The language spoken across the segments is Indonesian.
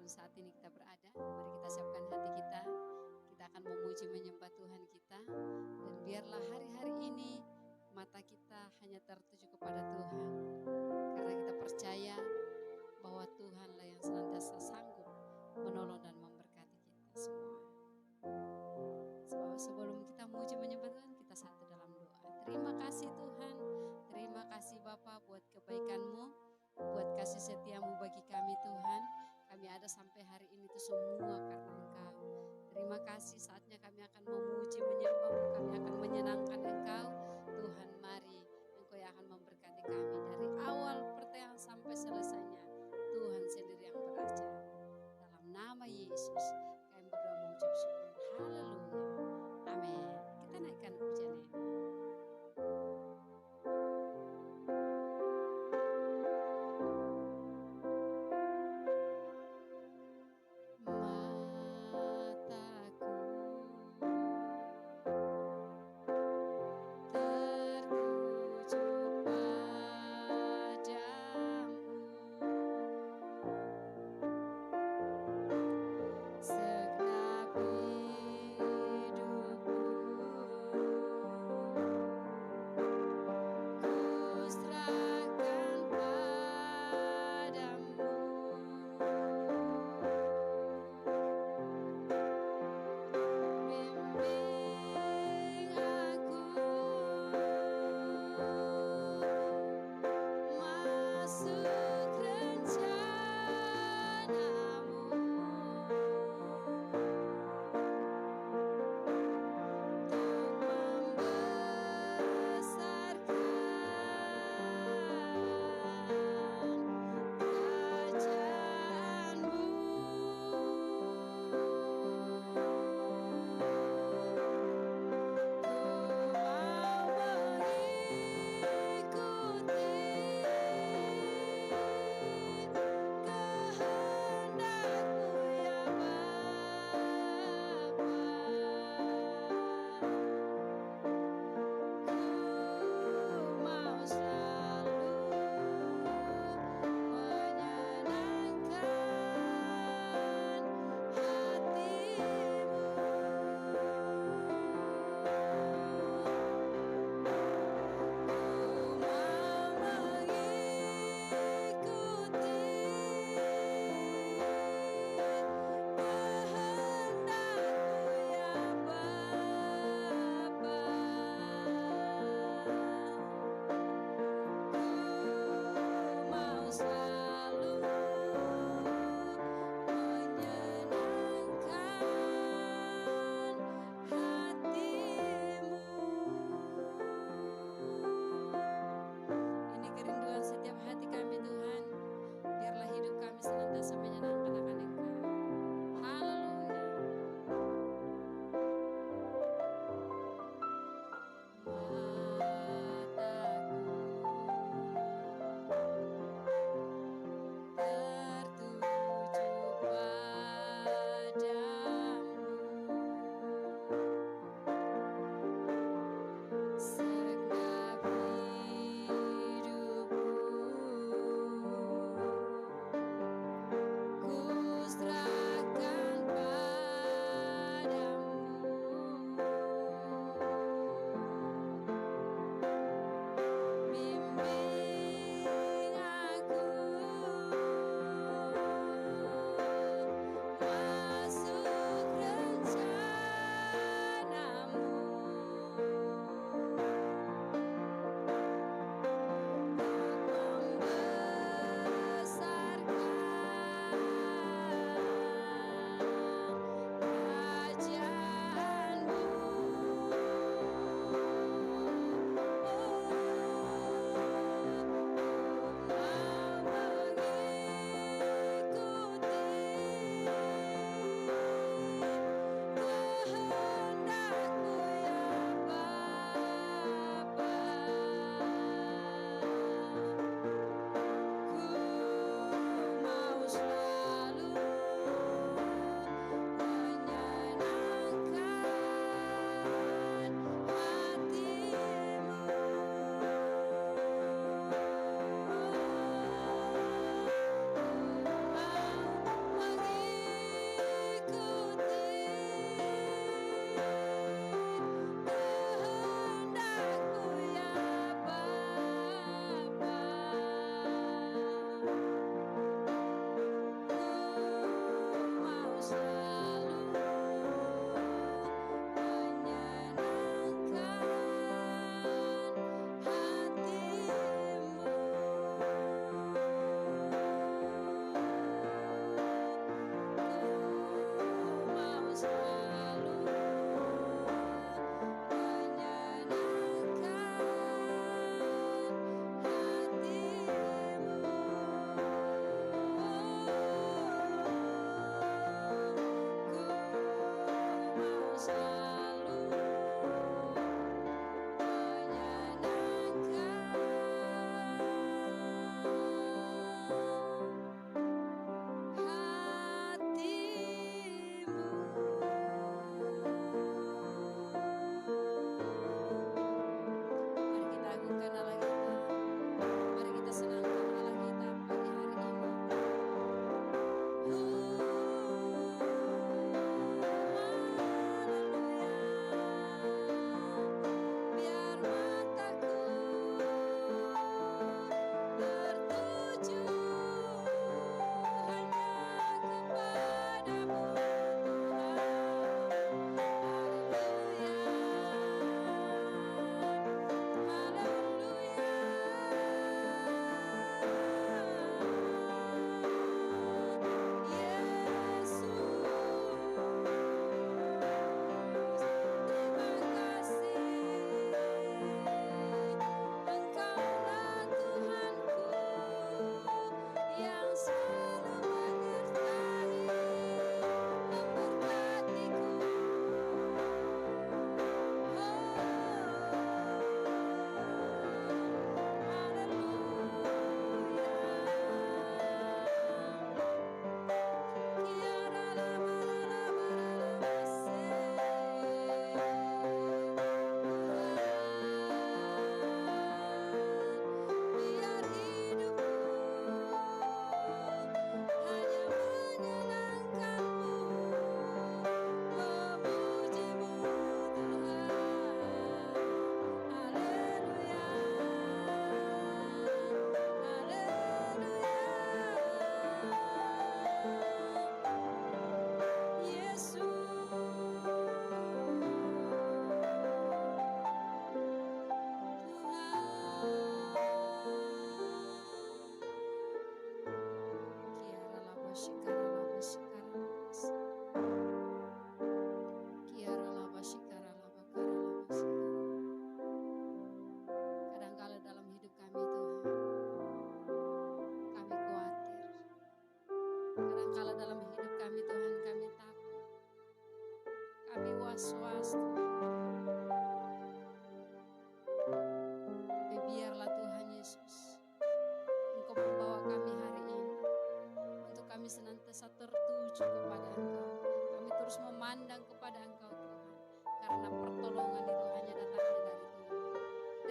dimanapun saat ini kita berada, mari kita siapkan hati kita. Kita akan memuji menyembah Tuhan kita. Dan biarlah hari-hari ini mata kita hanya tertuju kepada Tuhan. Karena kita percaya bahwa Tuhanlah yang senantiasa sanggup menolong dan memberkati kita semua. Sebelum kita memuji menyembah Tuhan, kita satu dalam doa. Terima kasih Tuhan, terima kasih Bapa buat kebaikan-Mu, buat kasih setia-Mu bagi kami Tuhan. Kami ada sampai hari ini itu semua karena Engkau. Terima kasih, saatnya kami akan memuji menyembah-Mu, kami akan menyenangkan Engkau. Tuhan, mari Engkau yang akan memberkati kami dari awal pertengahan sampai selesainya. Tuhan sendiri yang berajar. Dalam nama Yesus kami berdoa mengucap syukur. Haleluya. Amin. Kita naikkan pujian ini. Mataku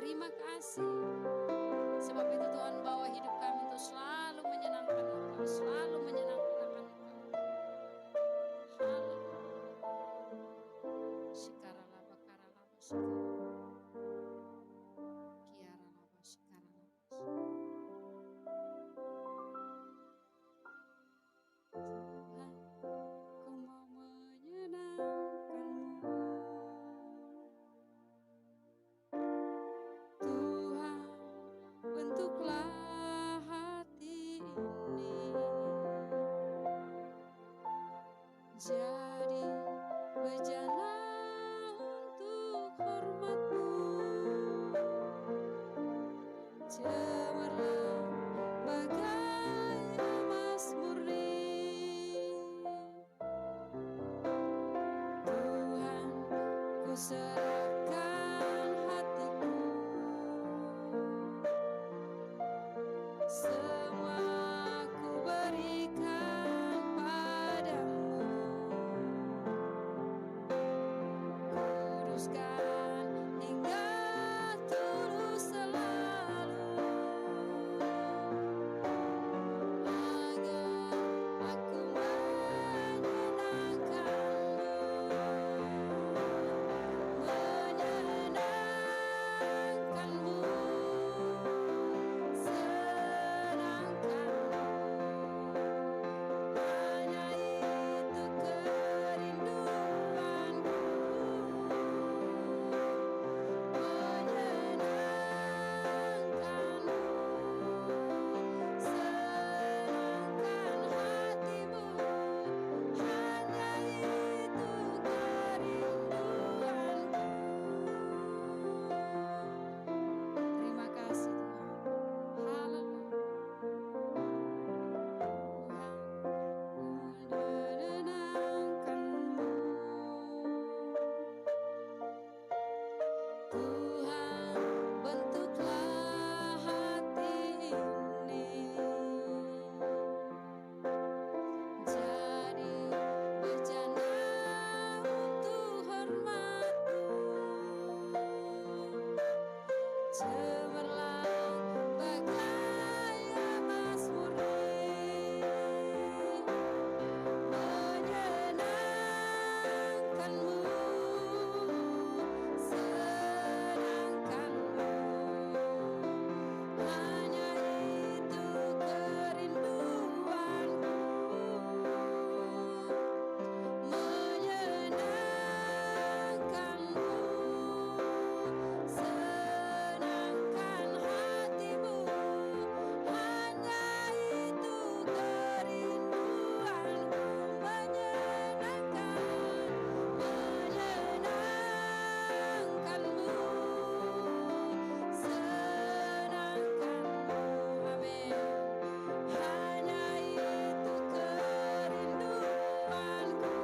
Terima kasih. Sebab itu Tuhan bawa hidup kami untuk selalu menyenangkan Engkau, selalu menyenangkan akan Engkau. Haleluya. Shikaralaba karalaba kiaralaba shikaralaba. Tuhan, ku mau menyenangkan-Mu. Tuhan, bentuklah hati ini jadi bejana untuk hormat-Mu. Cemerlang bagai emas murni. Tuhan, ku serahkan hatiku. Semua ku berikan padamu. Kuduskan hingga tulus selalu, agar aku menyenangkan-Mu. Menyenangkan-Mu, senangkan-Mu. Hanya itu kerinduanku. Menyenangkan-Mu, senangkan hatimu. Hanya itu kerinduanku. Terima kasih Tuhan. Haleluya. Tuhan, menyenangkan-Mu. Tuhan, bentuklah hati ini jadi bejana untuk hormat-Mu. Cemerlang bagai emas murni. Menyenangkan-Mu, senangkan-Mu. Hanya itu kerinduanku. Menyenangkan-Mu, senangkan hatimu. Hanya itu kerinduanku. Menyenangkan-Mu, senangkan-Mu. Amin. Hanya itu kerinduanku.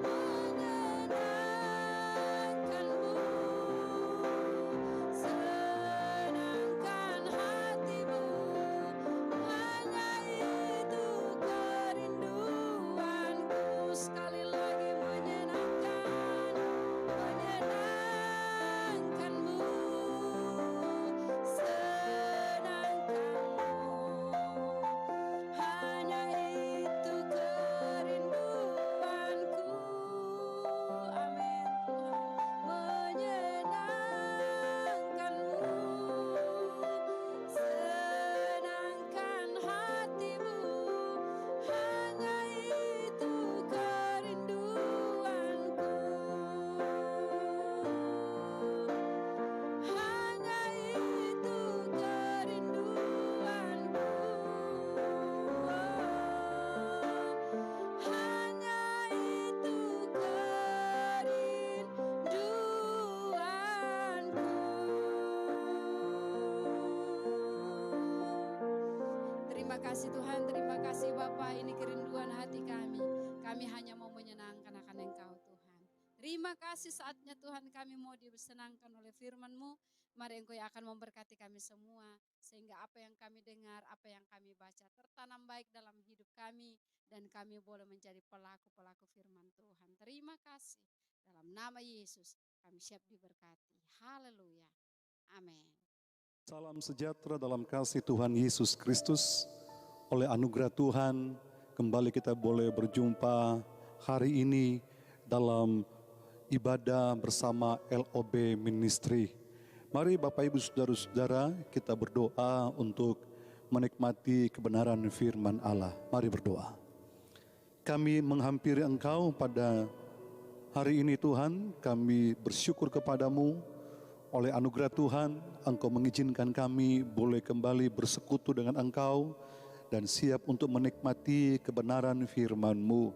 Menyenangkan-Mu, senangkan hatimu. Hanya itu kerinduanku. Sekali lagi menyenangkan, menyenangkan-Mu, senangkan-Mu. Hanya itu kerinduanku. Amin Tuhan. Menyenangkan-Mu, senangkan hatimu. Hanya itu kerinduanku. Hanya itu kerinduanku. Hanya itu kerinduanku. Terima kasih Tuhan, terima kasih Bapa. Ini kerinduan hati kami. Kami hanya mau menyenangkan akan Engkau Tuhan. Terima kasih saatnya Tuhan kami mau disenangkan oleh firman-Mu. Mari Engkau yang akan memberkati kami semua. Sehingga apa yang kami dengar, apa yang kami baca tertanam baik dalam hidup kami. Dan kami boleh menjadi pelaku-pelaku firman Tuhan. Terima kasih. Dalam nama Yesus Kami siap diberkati. Haleluya. Amin. Salam sejahtera dalam kasih Tuhan Yesus Kristus. Oleh anugerah Tuhan, kembali kita boleh berjumpa hari ini dalam ibadah bersama LOB Ministry. Mari Bapak Ibu Saudara-saudara, kita berdoa untuk menikmati kebenaran firman Allah. Mari berdoa. Kami menghampiri Engkau pada hari ini Tuhan, kami bersyukur kepadamu. Oleh anugerah Tuhan, Engkau mengizinkan kami boleh kembali bersekutu dengan Engkau dan siap untuk menikmati kebenaran firman-Mu.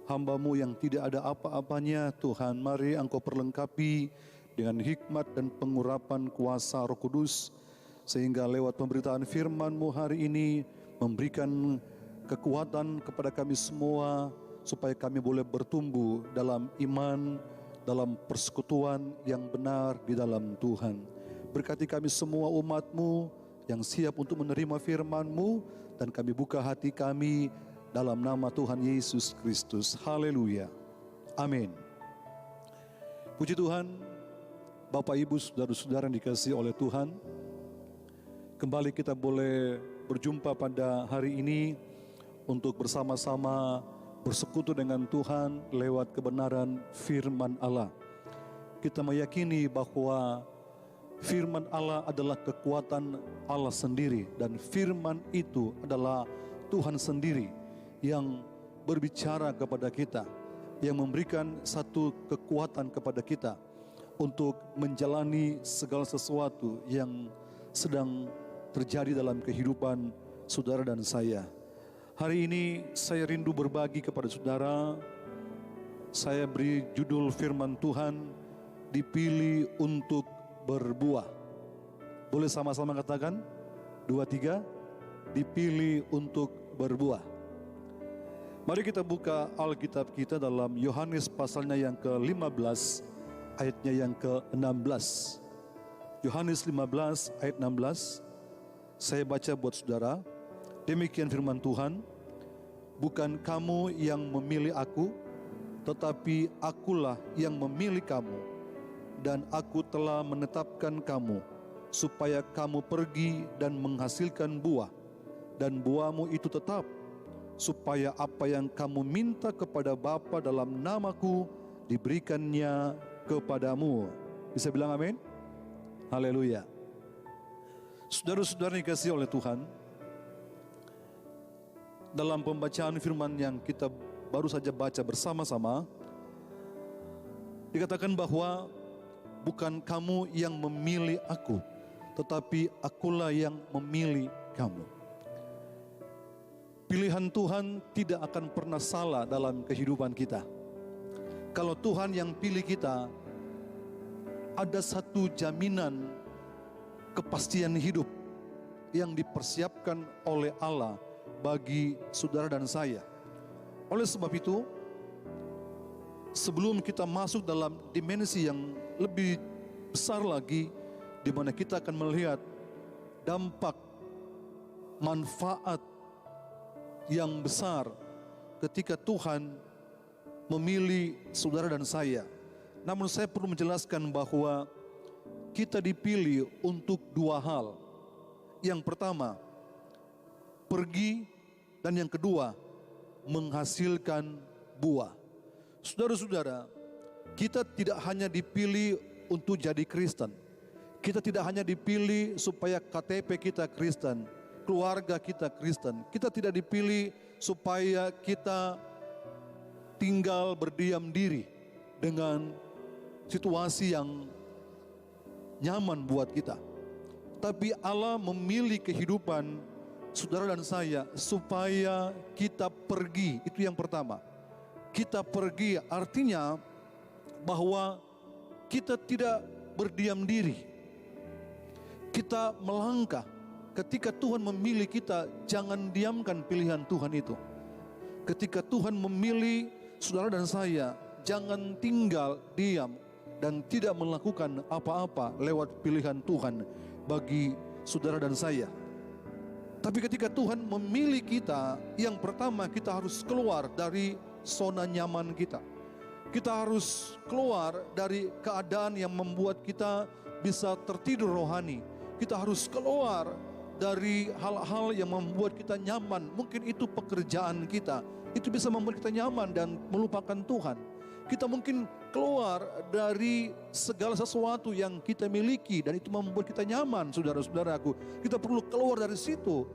Hamba-Mu yang tidak ada apa-apanya, Tuhan, mari Engkau perlengkapi dengan hikmat dan pengurapan kuasa Roh Kudus, sehingga lewat pemberitaan firman-Mu hari ini memberikan kekuatan kepada kami semua, supaya kami boleh bertumbuh dalam iman, dalam persekutuan yang benar di dalam Tuhan. Berkati kami semua umat-Mu yang siap untuk menerima firman-Mu, dan kami buka hati kami dalam nama Tuhan Yesus Kristus. Haleluya. Amin. Puji Tuhan, Bapak Ibu Saudara-saudara yang dikasihi oleh Tuhan, kembali kita boleh berjumpa pada hari ini untuk bersama-sama bersekutu dengan Tuhan lewat kebenaran firman Allah. Kita meyakini bahwa firman Allah adalah kekuatan Allah sendiri, dan firman itu adalah Tuhan sendiri yang berbicara kepada kita, yang memberikan satu kekuatan kepada kita untuk menjalani segala sesuatu yang sedang terjadi dalam kehidupan saudara dan saya. Hari ini saya rindu berbagi kepada saudara. Saya beri judul firman Tuhan, dipilih untuk berbuah. Boleh sama-sama katakan? 2, 3, dipilih untuk berbuah. Mari kita buka Alkitab kita dalam Yohanes pasalnya yang ke-15, ayatnya yang ke-16. Yohanes 15 ayat 16. Saya baca buat saudara. Demikian firman Tuhan, bukan kamu yang memilih aku, tetapi akulah yang memilih kamu, dan aku telah menetapkan kamu, supaya kamu pergi dan menghasilkan buah, dan buahmu itu tetap, supaya apa yang kamu minta kepada Bapa dalam namaku, diberikannya kepadamu. Bisa bilang amin? Haleluya. Saudara-saudara dikasihi oleh Tuhan, dalam pembacaan firman yang kita baru saja baca bersama-sama, dikatakan bahwa bukan kamu yang memilih aku, tetapi akulah yang memilih kamu. Pilihan Tuhan tidak akan pernah salah dalam kehidupan kita. Kalau Tuhan yang pilih kita, ada satu jaminan kepastian hidup yang dipersiapkan oleh Allah bagi saudara dan saya. Oleh sebab itu, sebelum kita masuk dalam dimensi yang lebih besar lagi, di mana kita akan melihat dampak manfaat yang besar ketika Tuhan memilih saudara dan saya. Namun saya perlu menjelaskan bahwa kita dipilih untuk dua hal. Yang pertama, pergi, dan yang kedua, menghasilkan buah. Saudara-saudara, kita tidak hanya dipilih untuk jadi Kristen. Kita tidak hanya dipilih supaya KTP kita Kristen, keluarga kita Kristen. Kita tidak dipilih supaya kita tinggal berdiam diri dengan situasi yang nyaman buat kita. Tapi Allah memilih kehidupan saudara dan saya supaya kita pergi. Itu yang pertama. Kita pergi artinya bahwa kita tidak berdiam diri. Kita melangkah. Ketika Tuhan memilih kita, jangan diamkan pilihan Tuhan itu. Ketika Tuhan memilih saudara dan saya, jangan tinggal diam dan tidak melakukan apa-apa lewat pilihan Tuhan bagi saudara dan saya. Tapi ketika Tuhan memilih kita, yang pertama kita harus keluar dari zona nyaman kita. Kita harus keluar dari keadaan yang membuat kita bisa tertidur rohani. Kita harus keluar dari hal-hal yang membuat kita nyaman. Mungkin itu pekerjaan kita, itu bisa membuat kita nyaman dan melupakan Tuhan. Kita mungkin keluar dari segala sesuatu yang kita miliki dan itu membuat kita nyaman, saudara-saudaraku. Kita perlu keluar dari situ.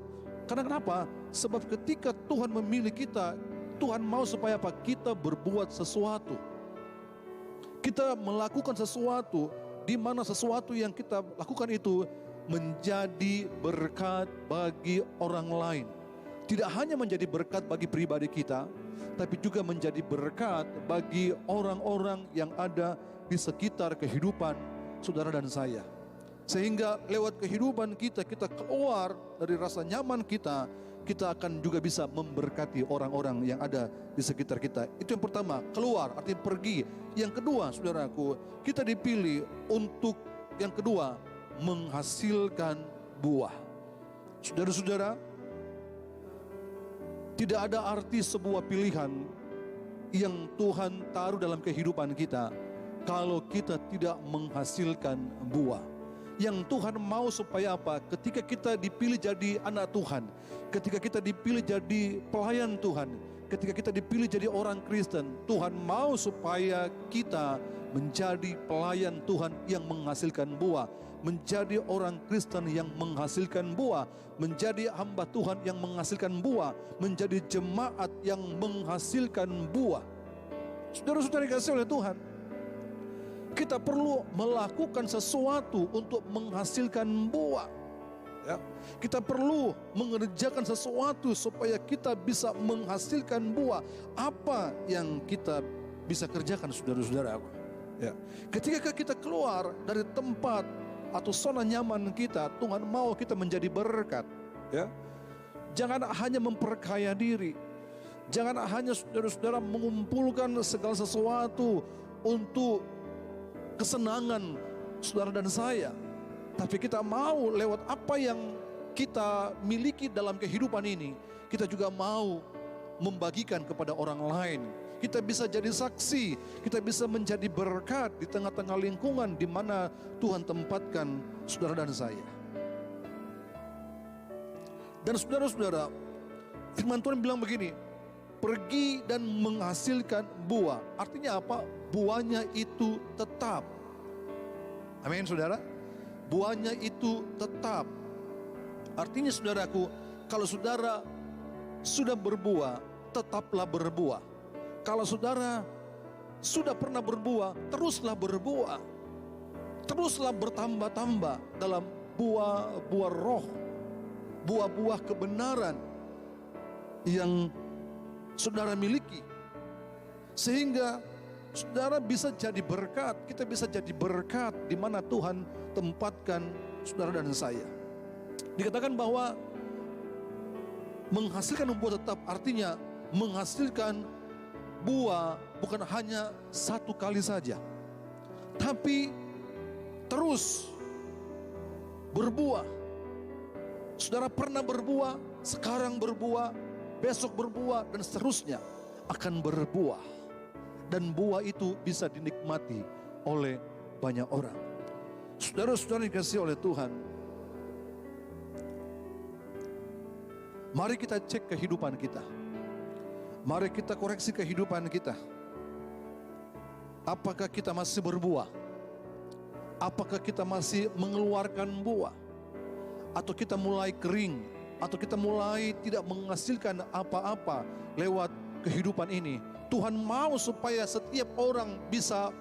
Karena kenapa? Sebab ketika Tuhan memilih kita, Tuhan mau supaya apa? Kita berbuat sesuatu. Kita melakukan sesuatu, di mana sesuatu yang kita lakukan itu menjadi berkat bagi orang lain. Tidak hanya menjadi berkat bagi pribadi kita, tapi juga menjadi berkat bagi orang-orang yang ada di sekitar kehidupan saudara dan saya. Sehingga lewat kehidupan kita, kita keluar dari rasa nyaman kita, kita akan juga bisa memberkati orang-orang yang ada di sekitar kita. Itu yang pertama, keluar artinya pergi. Yang kedua, saudaraku, kita dipilih untuk yang kedua, menghasilkan buah. Saudara-saudara, tidak ada arti sebuah pilihan yang Tuhan taruh dalam kehidupan kita kalau kita tidak menghasilkan buah. Yang Tuhan mau supaya apa? Ketika kita dipilih jadi anak Tuhan, ketika kita dipilih jadi pelayan Tuhan, ketika kita dipilih jadi orang Kristen, Tuhan mau supaya kita menjadi pelayan Tuhan yang menghasilkan buah, menjadi orang Kristen yang menghasilkan buah, menjadi hamba Tuhan yang menghasilkan buah, menjadi jemaat yang menghasilkan buah. Saudara-saudara dikasihi oleh Tuhan, kita perlu melakukan sesuatu untuk menghasilkan buah. Ya, kita perlu mengerjakan sesuatu supaya kita bisa menghasilkan buah. Apa yang kita bisa kerjakan, saudara-saudara? Ya, ketika kita keluar dari tempat atau zona nyaman kita, Tuhan mau kita menjadi berkat. Ya, jangan hanya memperkaya diri, jangan hanya saudara-saudara mengumpulkan segala sesuatu untuk kesenangan saudara dan saya, tapi kita mau lewat apa yang kita miliki dalam kehidupan ini, kita juga mau membagikan kepada orang lain. Kita bisa jadi saksi, kita bisa menjadi berkat di tengah-tengah lingkungan di mana Tuhan tempatkan saudara dan saya. Dan saudara-saudara, firman Tuhan bilang begini, pergi dan menghasilkan buah. Artinya apa? Buahnya itu tetap. Amin, saudara. Buahnya itu tetap. Artinya saudaraku, kalau saudara sudah berbuah, tetaplah berbuah. Kalau saudara sudah pernah berbuah, teruslah berbuah. Teruslah bertambah-tambah dalam buah-buah roh, buah-buah kebenaran yang saudara miliki. Sehingga saudara bisa jadi berkat, kita bisa jadi berkat di mana Tuhan tempatkan saudara dan saya. Dikatakan bahwa menghasilkan buah tetap artinya menghasilkan buah bukan hanya satu kali saja, tapi terus berbuah. Saudara pernah berbuah, sekarang berbuah, besok berbuah, dan seterusnya akan berbuah. Dan buah itu bisa dinikmati oleh banyak orang. Saudara-saudara dikasihi oleh Tuhan, mari kita cek kehidupan kita. Mari kita koreksi kehidupan kita. Apakah kita masih berbuah? Apakah kita masih mengeluarkan buah? Atau kita mulai kering? Atau kita mulai tidak menghasilkan apa-apa lewat kehidupan ini? Tuhan mau supaya setiap orang bisa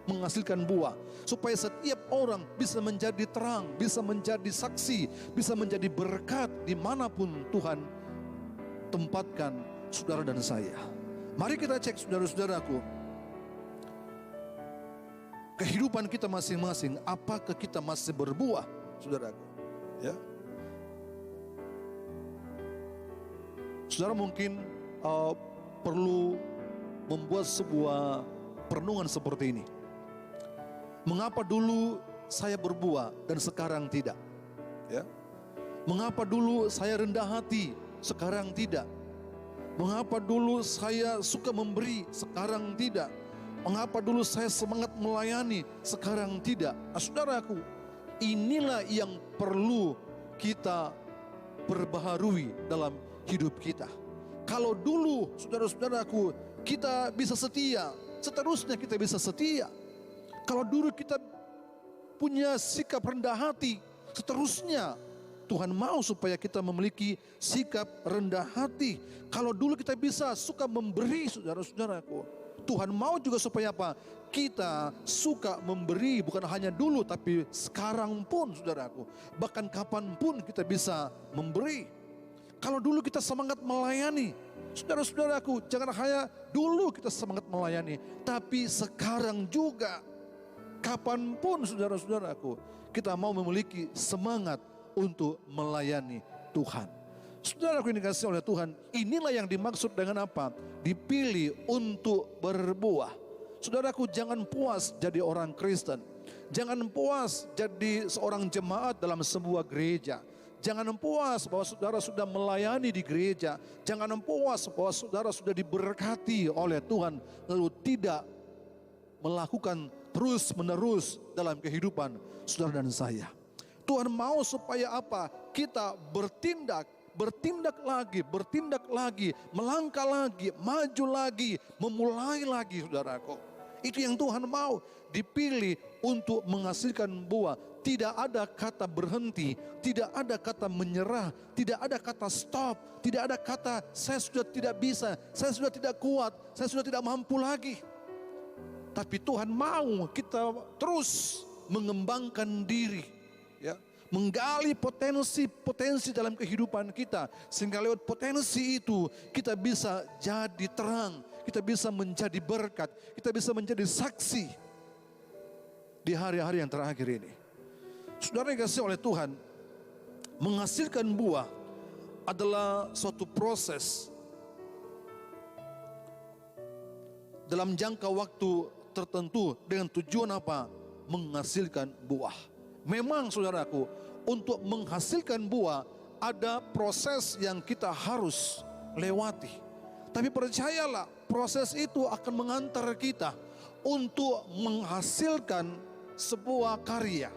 menghasilkan buah, supaya setiap orang bisa menjadi terang, bisa menjadi saksi, bisa menjadi berkat dimanapun Tuhan tempatkan saudara dan saya. Mari kita cek, saudara-saudaraku, kehidupan kita masing-masing, apakah kita masih berbuah, saudaraku? Ya, saudara mungkin perlu membuat sebuah perenungan seperti ini. Mengapa dulu saya berbuah dan sekarang tidak? Ya. Mengapa dulu saya rendah hati, sekarang tidak? Mengapa dulu saya suka memberi, sekarang tidak? Mengapa dulu saya semangat melayani, sekarang tidak? Nah, saudaraku, inilah yang perlu kita perbaharui dalam hidup kita. Kalau dulu, saudara-saudaraku, kita bisa setia, seterusnya kita bisa setia. Kalau dulu kita punya sikap rendah hati, seterusnya Tuhan mau supaya kita memiliki sikap rendah hati. Kalau dulu kita bisa suka memberi, saudara-saudaraku, Tuhan mau juga supaya apa? Kita suka memberi, bukan hanya dulu tapi sekarang pun, saudaraku. Bahkan kapanpun kita bisa memberi. Kalau dulu kita semangat melayani, saudara-saudaraku, jangan hanya dulu kita semangat melayani, tapi sekarang juga. Kapanpun, saudara-saudaraku, kita mau memiliki semangat untuk melayani Tuhan. Saudaraku yang dikasihi oleh Tuhan, inilah yang dimaksud dengan apa? Dipilih untuk berbuah. Saudaraku, jangan puas jadi orang Kristen. Jangan puas jadi seorang jemaat dalam sebuah gereja. Jangan puas bahwa saudara sudah melayani di gereja. Jangan puas bahwa saudara sudah diberkati oleh Tuhan, lalu tidak melakukan terus menerus dalam kehidupan saudara dan saya. Tuhan mau supaya apa? Kita bertindak lagi, melangkah lagi, maju lagi, memulai lagi, saudaraku. Itu yang Tuhan mau, dipilih untuk menghasilkan buah. Tidak ada kata berhenti, tidak ada kata menyerah, tidak ada kata stop, tidak ada kata saya sudah tidak bisa, saya sudah tidak kuat, saya sudah tidak mampu lagi. Tapi Tuhan mau kita terus mengembangkan diri, ya, menggali potensi dalam kehidupan kita, sehingga lewat potensi itu kita bisa jadi terang, kita bisa menjadi berkat, kita bisa menjadi saksi di hari-hari yang terakhir ini. Saudara yang dikasihi oleh Tuhan, menghasilkan buah adalah suatu proses dalam jangka waktu tertentu dengan tujuan apa? Menghasilkan buah. Memang saudaraku, untuk menghasilkan buah ada proses yang kita harus lewati. Tapi percayalah, proses itu akan mengantar kita untuk menghasilkan sebuah karya,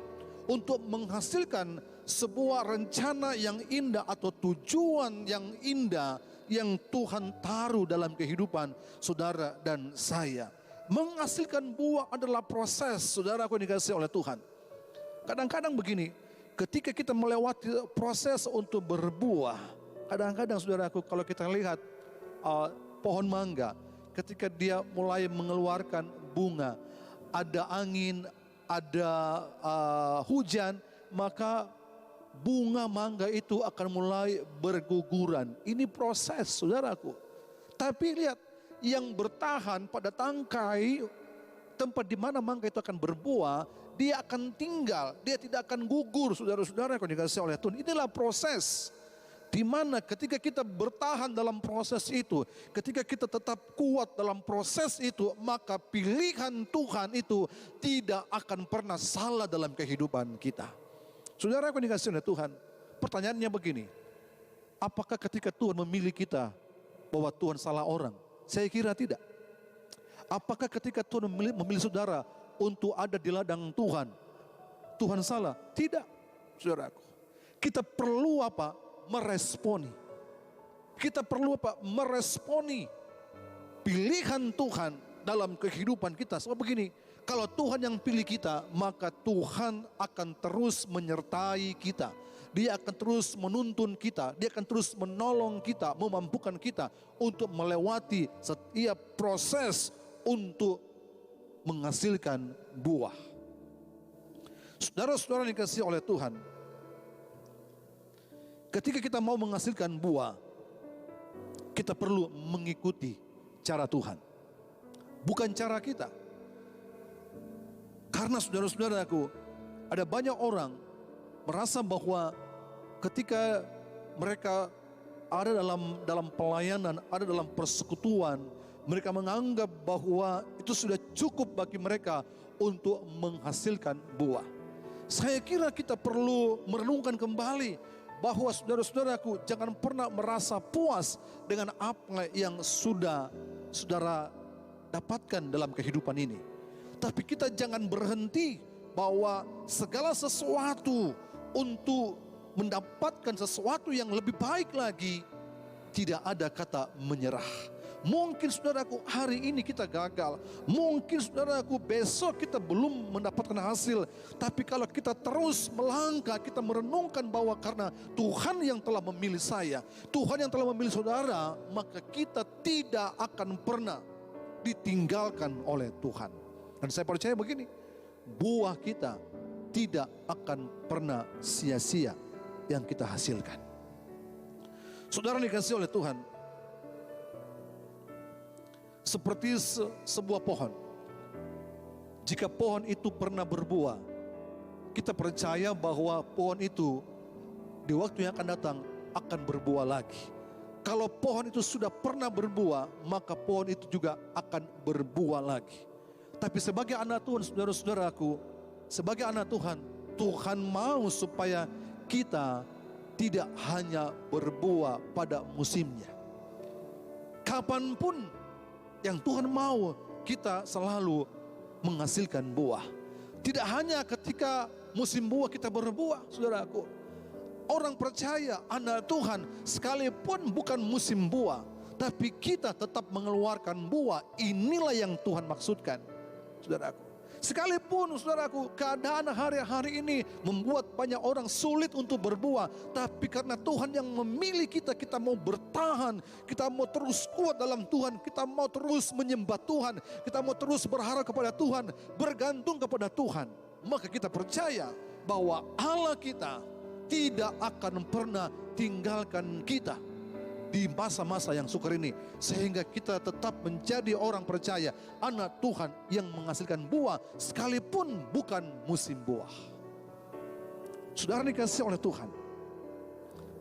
untuk menghasilkan sebuah rencana yang indah atau tujuan yang indah yang Tuhan taruh dalam kehidupan saudara dan saya. Menghasilkan buah adalah proses, saudaraku yang dikasihi oleh Tuhan. Kadang-kadang begini, ketika kita melewati proses untuk berbuah, kadang-kadang saudaraku, kalau kita lihat pohon mangga, ketika dia mulai mengeluarkan bunga, ada angin, ada hujan, maka bunga mangga itu akan mulai berguguran. Ini proses, saudaraku. Tapi lihat, yang bertahan pada tangkai tempat di mana mangga itu akan berbuah, dia akan tinggal, dia tidak akan gugur, saudara-saudara yang dikasihi oleh Tuhan. Inilah proses di mana ketika kita bertahan dalam proses itu, ketika kita tetap kuat dalam proses itu, maka pilihan Tuhan itu tidak akan pernah salah dalam kehidupan kita. Saudara yang dikasihi oleh Tuhan, pertanyaannya begini, apakah ketika Tuhan memilih kita bahwa Tuhan salah orang? Saya kira tidak. Apakah ketika Tuhan memilih saudara untuk ada di ladang Tuhan, Tuhan salah? Tidak, saudaraku. Kita perlu apa? Meresponi. Kita perlu apa? Meresponi pilihan Tuhan dalam kehidupan kita. Sebab begini, kalau Tuhan yang pilih kita, maka Tuhan akan terus menyertai kita. Dia akan terus menuntun kita, dia akan terus menolong kita, memampukan kita untuk melewati setiap proses untuk menghasilkan buah. Saudara-saudara yang dikasihi oleh Tuhan, ketika kita mau menghasilkan buah, kita perlu mengikuti cara Tuhan, bukan cara kita. Karena saudara-saudaraku, ada banyak orang merasa bahwa ketika mereka ada dalam pelayanan, ada dalam persekutuan, mereka menganggap bahwa itu sudah cukup bagi mereka untuk menghasilkan buah. Saya kira kita perlu merenungkan kembali bahwa saudara-saudaraku, jangan pernah merasa puas dengan apa yang sudah saudara dapatkan dalam kehidupan ini. Tapi kita jangan berhenti bahwa segala sesuatu untuk mendapatkan sesuatu yang lebih baik lagi, tidak ada kata menyerah. Mungkin saudaraku hari ini kita gagal, mungkin saudaraku besok kita belum mendapatkan hasil. Tapi kalau kita terus melangkah, kita merenungkan bahwa karena Tuhan yang telah memilih saya, Tuhan yang telah memilih saudara, maka kita tidak akan pernah ditinggalkan oleh Tuhan. Dan saya percaya begini, buah kita tidak akan pernah sia-sia yang kita hasilkan. Saudara dikasihi oleh Tuhan, seperti sebuah pohon. Jika pohon itu pernah berbuah, kita percaya bahwa pohon itu di waktu yang akan datang akan berbuah lagi. Kalau pohon itu sudah pernah berbuah, maka pohon itu juga akan berbuah lagi. Tapi sebagai anak Tuhan, saudara-saudaraku, sebagai anak Tuhan, Tuhan mau supaya kita tidak hanya berbuah pada musimnya. Kapanpun yang Tuhan mau kita selalu menghasilkan buah. Tidak hanya ketika musim buah kita berbuah, saudaraku. Orang percaya, anak Tuhan, sekalipun bukan musim buah, tapi kita tetap mengeluarkan buah. Inilah yang Tuhan maksudkan, saudaraku. Sekalipun saudaraku keadaan hari-hari ini membuat banyak orang sulit untuk berbuah, tapi karena Tuhan yang memilih kita, kita mau bertahan, kita mau terus kuat dalam Tuhan, kita mau terus menyembah Tuhan, kita mau terus berharap kepada Tuhan, bergantung kepada Tuhan. Maka kita percaya bahwa Allah kita tidak akan pernah tinggalkan kita di masa-masa yang sukar ini, sehingga kita tetap menjadi orang percaya, anak Tuhan yang menghasilkan buah sekalipun bukan musim buah. Saudara dikasihi oleh Tuhan,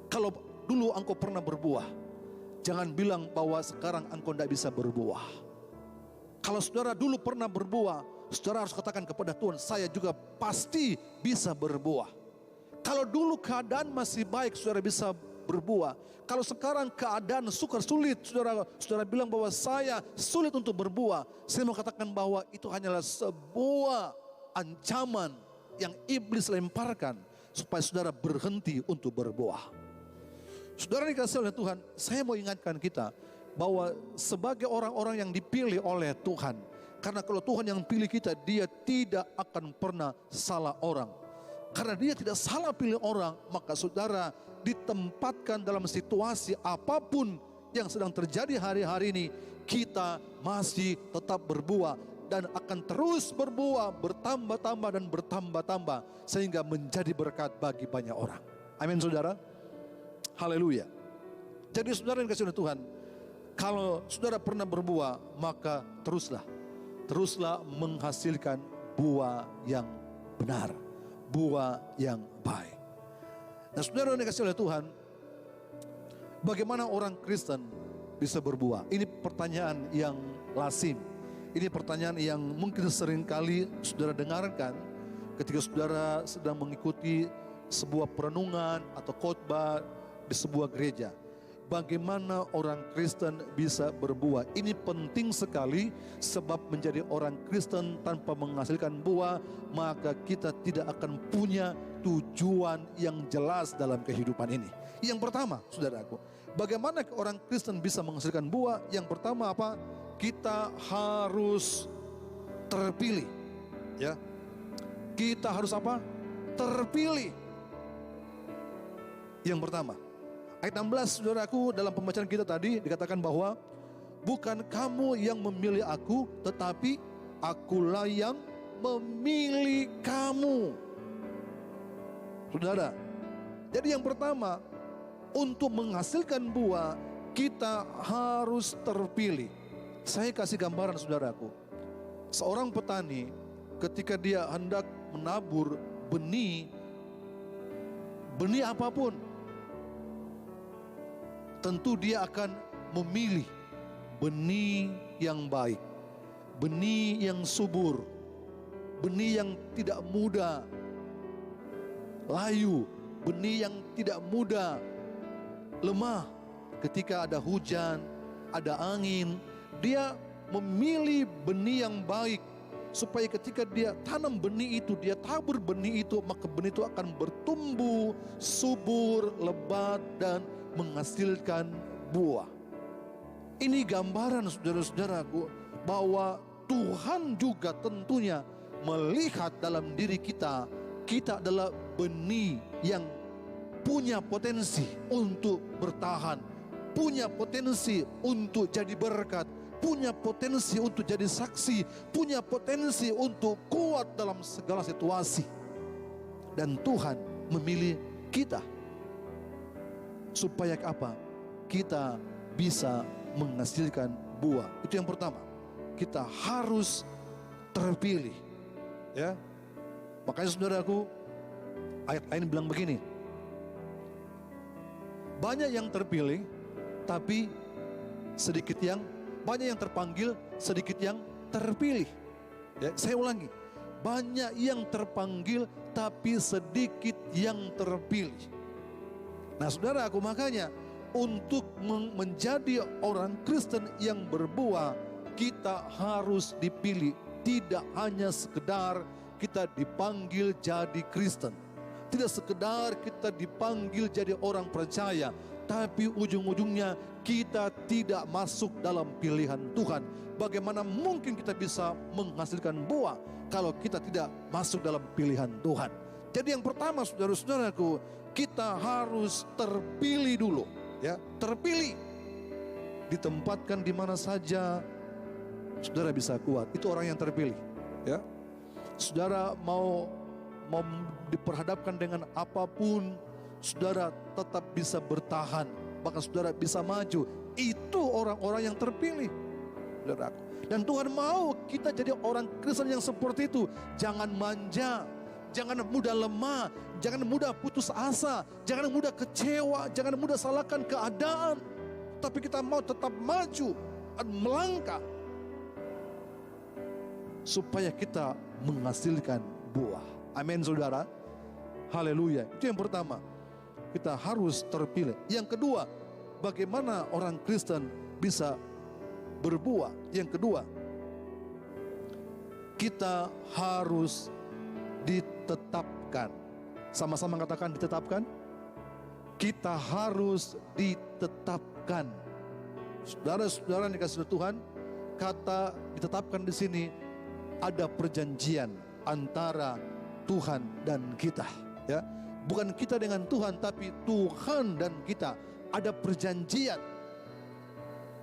kalau dulu engkau pernah berbuah, jangan bilang bahwa sekarang engkau tidak bisa berbuah. Kalau saudara dulu pernah berbuah, saudara harus katakan kepada Tuhan, saya juga pasti bisa berbuah. Kalau dulu keadaan masih baik, saudara bisa berbuah. Kalau sekarang keadaan sukar sulit, saudara bilang bahwa saya sulit untuk berbuah. Saya mau katakan bahwa itu hanyalah sebuah ancaman yang iblis lemparkan supaya saudara berhenti untuk berbuah. Saudara dikasihi oleh Tuhan, saya mau ingatkan kita bahwa sebagai orang-orang yang dipilih oleh Tuhan, karena kalau Tuhan yang pilih kita, dia tidak akan pernah salah orang. Karena dia tidak salah pilih orang, maka saudara ditempatkan dalam situasi apapun yang sedang terjadi hari-hari ini, kita masih tetap berbuah dan akan terus berbuah, bertambah-tambah dan bertambah-tambah sehingga menjadi berkat bagi banyak orang. Amin saudara. Haleluya. Jadi saudara yang dikasihi oleh Tuhan, kalau saudara pernah berbuah, maka teruslah menghasilkan buah yang benar, buah yang baik. Nah saudara yang dikasihi oleh Tuhan, bagaimana orang Kristen bisa berbuah? Ini pertanyaan yang lazim. Ini pertanyaan yang mungkin sering kali saudara dengarkan ketika saudara sedang mengikuti sebuah perenungan atau khotbah di sebuah gereja. Bagaimana orang Kristen bisa berbuah? Ini penting sekali, sebab menjadi orang Kristen tanpa menghasilkan buah, maka kita tidak akan punya tujuan yang jelas dalam kehidupan ini. Yang pertama, saudaraku, bagaimana orang Kristen bisa menghasilkan buah? Yang pertama apa? Kita harus terpilih. Ya, kita harus apa? Terpilih. Yang pertama. Ayat 16 saudaraku, dalam pembacaan kita tadi dikatakan bahwa bukan kamu yang memilih aku, tetapi akulah yang memilih kamu. Saudara, jadi yang pertama, untuk menghasilkan buah kita harus terpilih. Saya kasih gambaran saudaraku. Seorang petani ketika dia hendak menabur benih apapun, tentu dia akan memilih benih yang baik, benih yang subur, benih yang tidak mudah layu, benih yang tidak mudah lemah. Ketika ada hujan, ada angin, dia memilih benih yang baik, supaya ketika dia tanam benih itu, dia tabur benih itu, maka benih itu akan bertumbuh, subur, lebat, dan menghasilkan buah. Ini gambaran saudara-saudaraku bahwa Tuhan juga tentunya melihat dalam diri kita, kita adalah benih yang punya potensi untuk bertahan, punya potensi untuk jadi berkat, punya potensi untuk jadi saksi, punya potensi untuk kuat dalam segala situasi. Dan Tuhan memilih kita supaya apa? Kita bisa menghasilkan buah. Itu yang pertama. Kita harus terpilih. Ya. Makanya saudaraku, ayat lain bilang begini. Banyak yang terpilih, tapi banyak yang terpanggil, sedikit yang terpilih. Ya, saya ulangi. Banyak yang terpanggil, tapi sedikit yang terpilih. Nah saudaraku, makanya untuk menjadi orang Kristen yang berbuah, kita harus dipilih. Tidak hanya sekedar kita dipanggil jadi Kristen, tidak sekedar kita dipanggil jadi orang percaya, tapi ujung-ujungnya kita tidak masuk dalam pilihan Tuhan. Bagaimana mungkin kita bisa menghasilkan buah kalau kita tidak masuk dalam pilihan Tuhan? Jadi yang pertama saudara-saudaraku, kita harus terpilih dulu. Ya, terpilih, ditempatkan di mana saja saudara bisa kuat. Itu orang yang terpilih. Ya, saudara mau diperhadapkan dengan apapun, saudara tetap bisa bertahan, bahkan saudara bisa maju. Itu orang-orang yang terpilih, saudaraku. Dan Tuhan mau kita jadi orang Kristen yang seperti itu. Jangan manja, jangan mudah lemah, jangan mudah putus asa, jangan mudah kecewa, jangan mudah salahkan keadaan. Tapi kita mau tetap maju dan melangkah supaya kita menghasilkan buah. Amin saudara. Haleluya. Itu yang pertama. Kita harus terpilih. Yang kedua, bagaimana orang Kristen bisa berbuah? Yang kedua, kita harus ditetapkan. Sama-sama katakan ditetapkan. Kita harus ditetapkan. Saudara-saudara yang dikasihi Tuhan, kata ditetapkan di sini ada perjanjian antara Tuhan dan kita. Ya, bukan kita dengan Tuhan, tapi Tuhan dan kita. Ada perjanjian.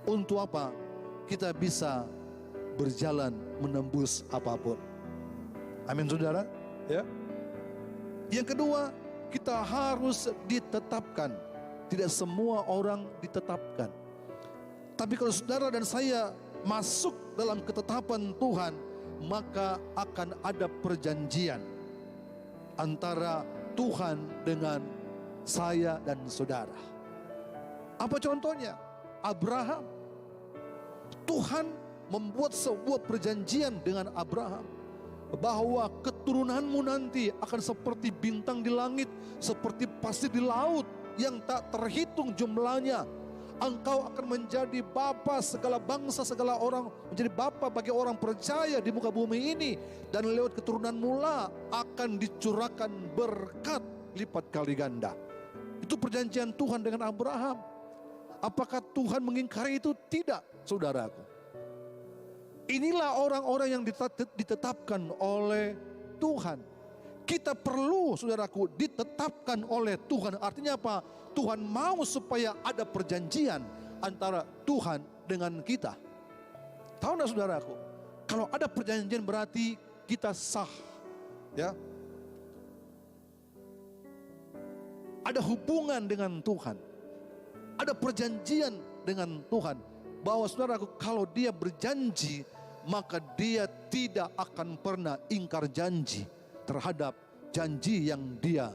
Untuk apa? Kita bisa berjalan menembus apapun. Amin saudara. Ya. Yang kedua, kita harus ditetapkan. Tidak semua orang ditetapkan. Tapi kalau saudara dan saya masuk dalam ketetapan Tuhan, maka akan ada perjanjian antara Tuhan dengan saya dan saudara. Apa contohnya? Abraham. Tuhan membuat sebuah perjanjian dengan Abraham bahwa keturunanmu nanti akan seperti bintang di langit, seperti pasir di laut yang tak terhitung jumlahnya. Engkau akan menjadi bapa segala bangsa, segala orang, menjadi bapa bagi orang percaya di muka bumi ini. Dan lewat keturunanmu lah akan dicurahkan berkat lipat kali ganda. Itu perjanjian Tuhan dengan Abraham. Apakah Tuhan mengingkari itu? Tidak, saudaraku. Inilah orang-orang yang ditetapkan oleh Tuhan. Kita perlu, saudaraku, ditetapkan oleh Tuhan. Artinya apa? Tuhan mau supaya ada perjanjian antara Tuhan dengan kita. Tahu enggak saudaraku? Kalau ada perjanjian berarti kita sah. Ya. Ada hubungan dengan Tuhan. Ada perjanjian dengan Tuhan. Bahwa saudaraku, kalau dia berjanji, maka dia tidak akan pernah ingkar janji terhadap janji yang dia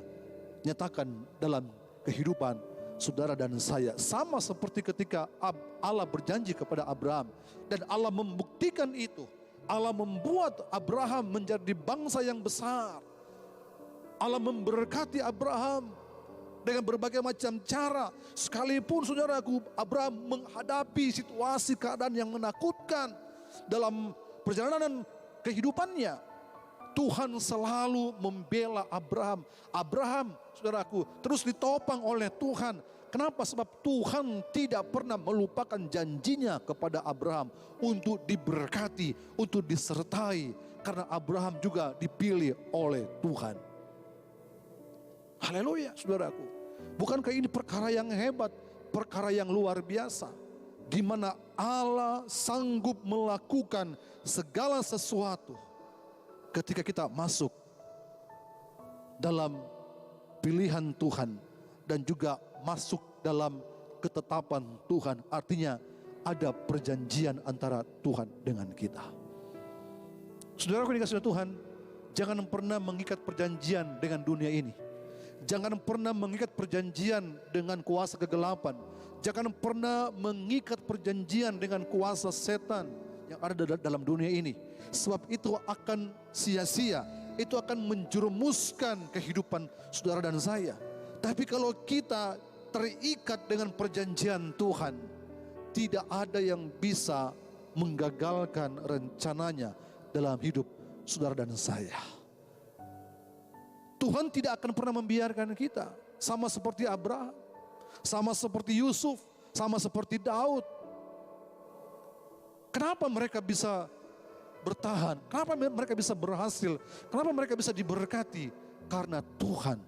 nyatakan dalam kehidupan saudara dan saya. Sama seperti ketika Allah berjanji kepada Abraham. Dan Allah membuktikan itu. Allah membuat Abraham menjadi bangsa yang besar. Allah memberkati Abraham dengan berbagai macam cara. Sekalipun saudaraku, Abraham menghadapi situasi keadaan yang menakutkan. dalam perjalanan kehidupannya, Tuhan selalu membela Abraham. Abraham, saudaraku, terus ditopang oleh Tuhan. Kenapa? Sebab Tuhan tidak pernah melupakan janjinya kepada Abraham untuk diberkati, untuk disertai. Karena Abraham juga dipilih oleh Tuhan. Haleluya, saudaraku. Bukankah ini perkara yang hebat, perkara yang luar biasa, di mana Allah sanggup melakukan segala sesuatu ketika kita masuk dalam pilihan Tuhan dan juga masuk dalam ketetapan Tuhan. Artinya ada perjanjian antara Tuhan dengan kita. Saudaraku dikasihi Tuhan, jangan pernah mengikat perjanjian dengan dunia ini. Jangan pernah mengikat perjanjian dengan kuasa kegelapan. Jangan pernah mengikat perjanjian dengan kuasa setan yang ada dalam dunia ini. Sebab itu akan sia-sia. Itu akan menjerumuskan kehidupan saudara dan saya. Tapi kalau kita terikat dengan perjanjian Tuhan, tidak ada yang bisa menggagalkan rencananya dalam hidup saudara dan saya. Tuhan tidak akan pernah membiarkan kita. Sama seperti Abraham, sama seperti Yusuf, sama seperti Daud. Kenapa mereka bisa bertahan? Kenapa mereka bisa berhasil? Kenapa mereka bisa diberkati? Karena Tuhan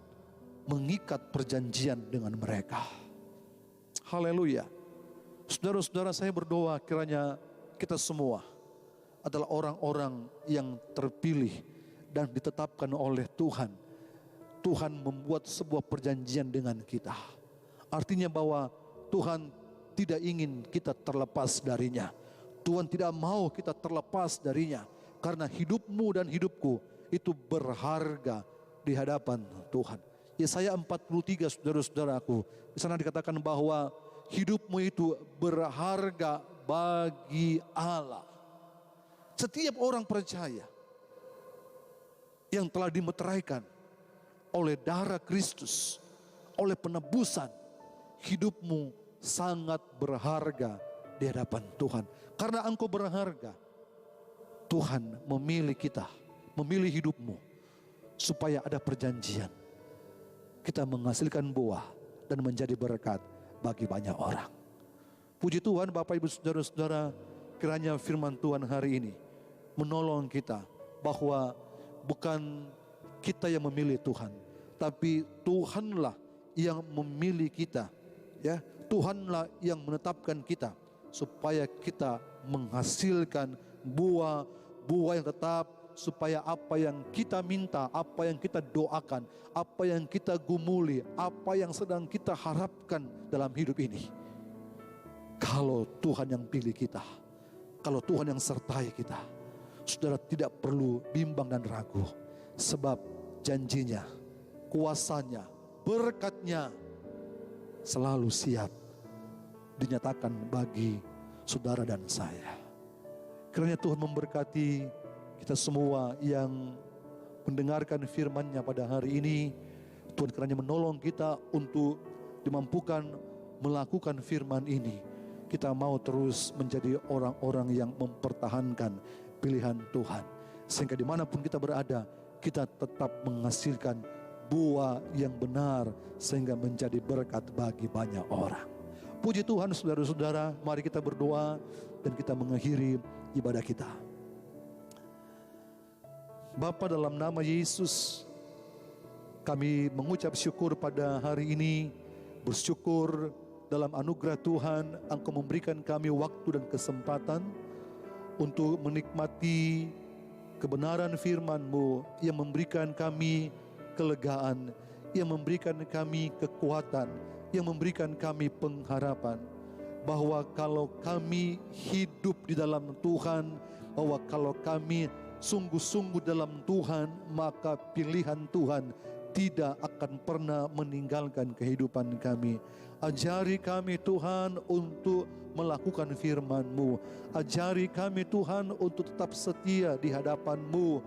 mengikat perjanjian dengan mereka. Haleluya. Saudara-saudara, saya berdoa kiranya kita semua adalah orang-orang yang terpilih dan ditetapkan oleh Tuhan. Tuhan membuat sebuah perjanjian dengan kita. Artinya bahwa Tuhan tidak ingin kita terlepas darinya. Tuhan tidak mau kita terlepas darinya. Karena hidupmu dan hidupku itu berharga di hadapan Tuhan. Yesaya 43, saudara-saudaraku, di sana dikatakan bahwa hidupmu itu berharga bagi Allah. Setiap orang percaya yang telah dimeteraikan oleh darah Kristus, oleh penebusan, hidupmu sangat berharga di hadapan Tuhan. Karena engkau berharga, Tuhan memilih kita, memilih hidupmu, supaya ada perjanjian. Kita menghasilkan buah dan menjadi berkat bagi banyak orang. Puji Tuhan, Bapak Ibu Saudara-saudara, kiranya firman Tuhan hari ini menolong kita bahwa bukan kita yang memilih Tuhan, tapi Tuhanlah yang memilih kita, ya. Tuhanlah yang menetapkan kita supaya kita menghasilkan buah yang tetap, supaya apa yang kita minta, apa yang kita doakan, apa yang kita gumuli, apa yang sedang kita harapkan dalam hidup ini, kalau Tuhan yang pilih kita, kalau Tuhan yang sertai kita, saudara tidak perlu bimbang dan ragu, sebab janjinya, kuasanya, berkatnya selalu siap dinyatakan bagi saudara dan saya. Kiranya Tuhan memberkati kita semua yang mendengarkan firman-Nya pada hari ini. Tuhan kiranya menolong kita untuk dimampukan melakukan firman ini. Kita mau terus menjadi orang-orang yang mempertahankan pilihan Tuhan. Sehingga dimanapun kita berada, kita tetap menghasilkan buah yang benar sehingga menjadi berkat bagi banyak orang. Puji Tuhan, saudara-saudara, mari kita berdoa dan kita mengakhiri ibadah kita. Bapa, dalam nama Yesus, kami mengucap syukur pada hari ini, bersyukur dalam anugerah Tuhan, Engkau memberikan kami waktu dan kesempatan untuk menikmati kebenaran firman-Mu yang memberikan kami kelegaan, yang memberikan kami kekuatan, yang memberikan kami pengharapan bahwa kalau kami hidup di dalam Tuhan, bahwa kalau kami sungguh-sungguh dalam Tuhan, maka pilihan Tuhan tidak akan pernah meninggalkan kehidupan kami. Ajari kami Tuhan untuk melakukan firman-Mu. Ajari kami Tuhan untuk tetap setia di hadapan-Mu,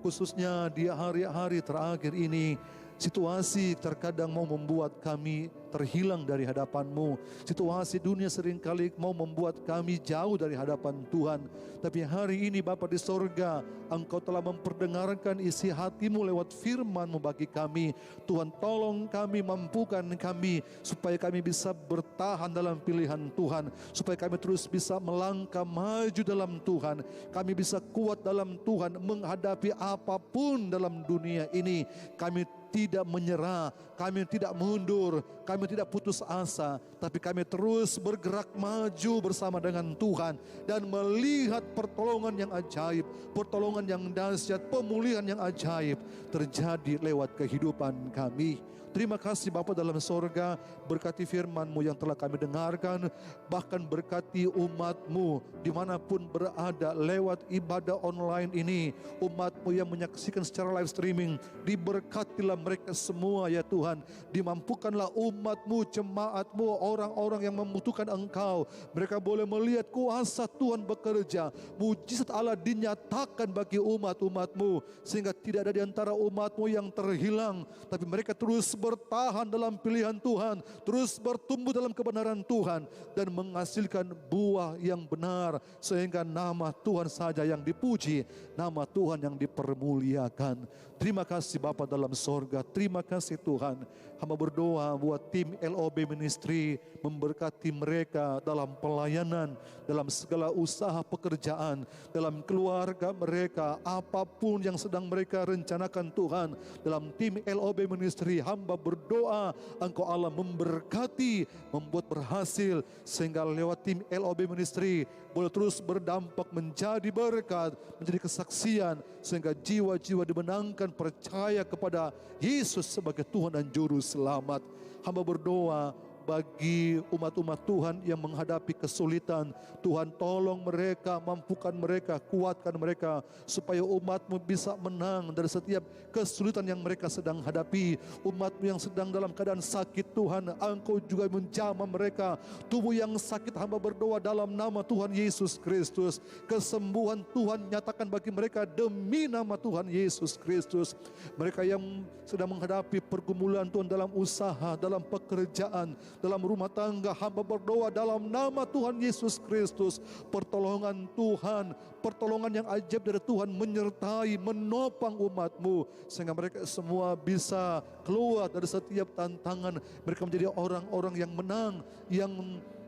khususnya di hari-hari terakhir ini, Situasi terkadang mau membuat kami terhilang dari hadapan-Mu. Situasi dunia seringkali mau membuat kami jauh dari hadapan Tuhan. Tapi hari ini Bapa di sorga, Engkau telah memperdengarkan isi hati-Mu lewat firman-Mu bagi kami. Tuhan, tolong kami, mampukan kami, supaya kami bisa bertahan dalam pilihan Tuhan. Supaya kami terus bisa melangkah maju dalam Tuhan. Kami bisa kuat dalam Tuhan menghadapi apapun dalam dunia ini. Kami tidak menyerah, kami tidak mundur, kami tidak putus asa, tapi kami terus bergerak maju bersama dengan Tuhan dan melihat pertolongan yang ajaib, pertolongan yang dahsyat, pemulihan yang ajaib terjadi lewat kehidupan kami. Terima kasih Bapa dalam sorga, berkati firman-Mu yang telah kami dengarkan, bahkan berkati umat-Mu dimanapun berada lewat ibadah online ini. Umat-Mu yang menyaksikan secara live streaming, diberkatilah mereka semua ya Tuhan. Dimampukanlah umat-Mu, jemaat-Mu, orang-orang yang membutuhkan Engkau. Mereka boleh melihat kuasa Tuhan bekerja, mujizat Allah dinyatakan bagi umat-umat-Mu, sehingga tidak ada di antara umat-Mu yang terhilang, tapi mereka terus bertahan dalam pilihan Tuhan, terus bertumbuh dalam kebenaran Tuhan, dan menghasilkan buah yang benar, sehingga nama Tuhan saja yang dipuji, nama Tuhan yang dipermuliakan. Terima kasih Bapa dalam sorga, terima kasih Tuhan. Hamba berdoa buat tim LOB Ministry, memberkati mereka dalam pelayanan, dalam segala usaha pekerjaan, dalam keluarga mereka, apapun yang sedang mereka rencanakan Tuhan. Dalam tim LOB Ministry, hamba berdoa Engkau Allah memberkati, membuat berhasil, sehingga lewat tim LOB Ministry boleh terus berdampak menjadi berkat, menjadi kesaksian, sehingga jiwa-jiwa dimenangkan percaya kepada Yesus sebagai Tuhan dan Juru Selamat. Hamba berdoa bagi umat-umat Tuhan yang menghadapi kesulitan. Tuhan tolong mereka, mampukan mereka, kuatkan mereka, supaya umat-Mu bisa menang dari setiap kesulitan yang mereka sedang hadapi. Umat-Mu yang sedang dalam keadaan sakit, Tuhan, Engkau juga menjamah mereka. Tubuh yang sakit, hamba berdoa dalam nama Tuhan Yesus Kristus, kesembuhan Tuhan nyatakan bagi mereka demi nama Tuhan Yesus Kristus. Mereka yang sedang menghadapi pergumulan Tuhan dalam usaha, dalam pekerjaan, dalam rumah tangga, hamba berdoa dalam nama Tuhan Yesus Kristus, pertolongan Tuhan, pertolongan yang ajaib dari Tuhan menyertai, menopang umat-Mu, sehingga mereka semua bisa keluar dari setiap tantangan. Mereka menjadi orang-orang yang menang, yang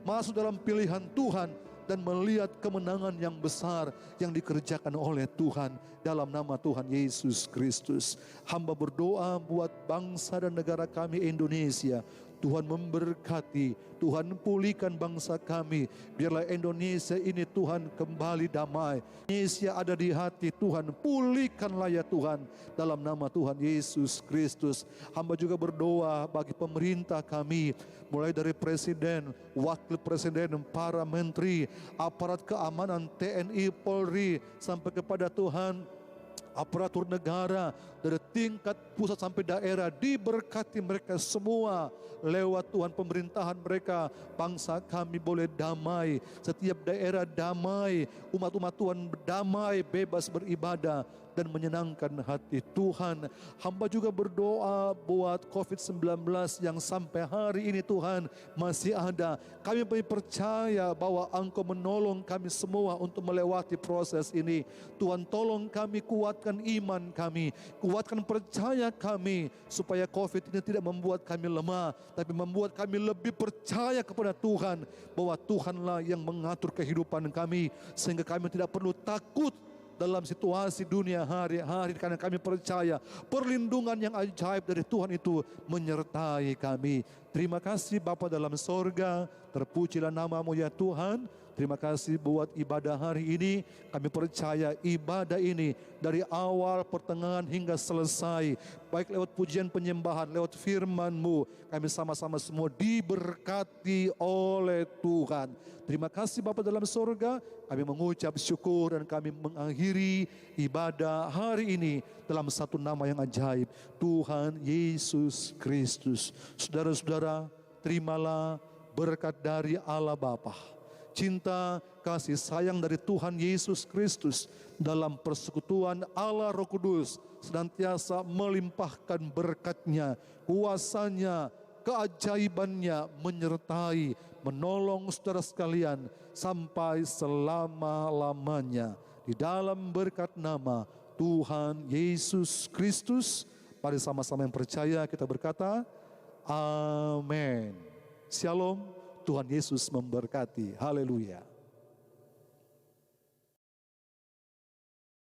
masuk dalam pilihan Tuhan, dan melihat kemenangan yang besar yang dikerjakan oleh Tuhan dalam nama Tuhan Yesus Kristus. Hamba berdoa buat bangsa dan negara kami Indonesia. Tuhan memberkati, Tuhan pulihkan bangsa kami. Biarlah Indonesia ini Tuhan kembali damai. Indonesia ada di hati Tuhan, pulihkanlah ya Tuhan dalam nama Tuhan Yesus Kristus. Hamba juga berdoa bagi pemerintah kami, mulai dari presiden, wakil presiden, para menteri, aparat keamanan, TNI, Polri, sampai kepada Tuhan aparatur negara dari tingkat pusat sampai daerah, diberkati mereka semua lewat Tuhan pemerintahan mereka. Bangsa kami boleh damai, setiap daerah damai, umat-umat Tuhan damai, bebas beribadah dan menyenangkan hati Tuhan. Hamba juga berdoa buat COVID-19 yang sampai hari ini Tuhan masih ada. Kami percaya bahwa Engkau menolong kami semua untuk melewati proses ini. Tuhan tolong kami, kuatkan iman kami, kuatkan percaya kami, supaya COVID ini tidak membuat kami lemah, tapi membuat kami lebih percaya kepada Tuhan, bahwa Tuhanlah yang mengatur kehidupan kami, sehingga kami tidak perlu takut dalam situasi dunia hari-hari, karena kami percaya perlindungan yang ajaib dari Tuhan itu menyertai kami. Terima kasih Bapa dalam sorga, terpujilah nama-Mu ya Tuhan. Terima kasih buat ibadah hari ini. Kami percaya ibadah ini dari awal, pertengahan hingga selesai, baik lewat pujian penyembahan, lewat firman-Mu, kami sama-sama semua diberkati oleh Tuhan. Terima kasih Bapa dalam sorga. Kami mengucap syukur dan kami mengakhiri ibadah hari ini dalam satu nama yang ajaib, Tuhan Yesus Kristus. Saudara-saudara, terimalah berkat dari Allah Bapa, cinta, kasih sayang dari Tuhan Yesus Kristus, dalam persekutuan Allah Roh Kudus, senantiasa melimpahkan berkat-Nya, kuasa-Nya, keajaiban-Nya menyertai, menolong saudara sekalian sampai selama-lamanya. Di dalam berkat nama Tuhan Yesus Kristus, mari sama-sama yang percaya kita berkata, amin. Shalom, Tuhan Yesus memberkati. Haleluya.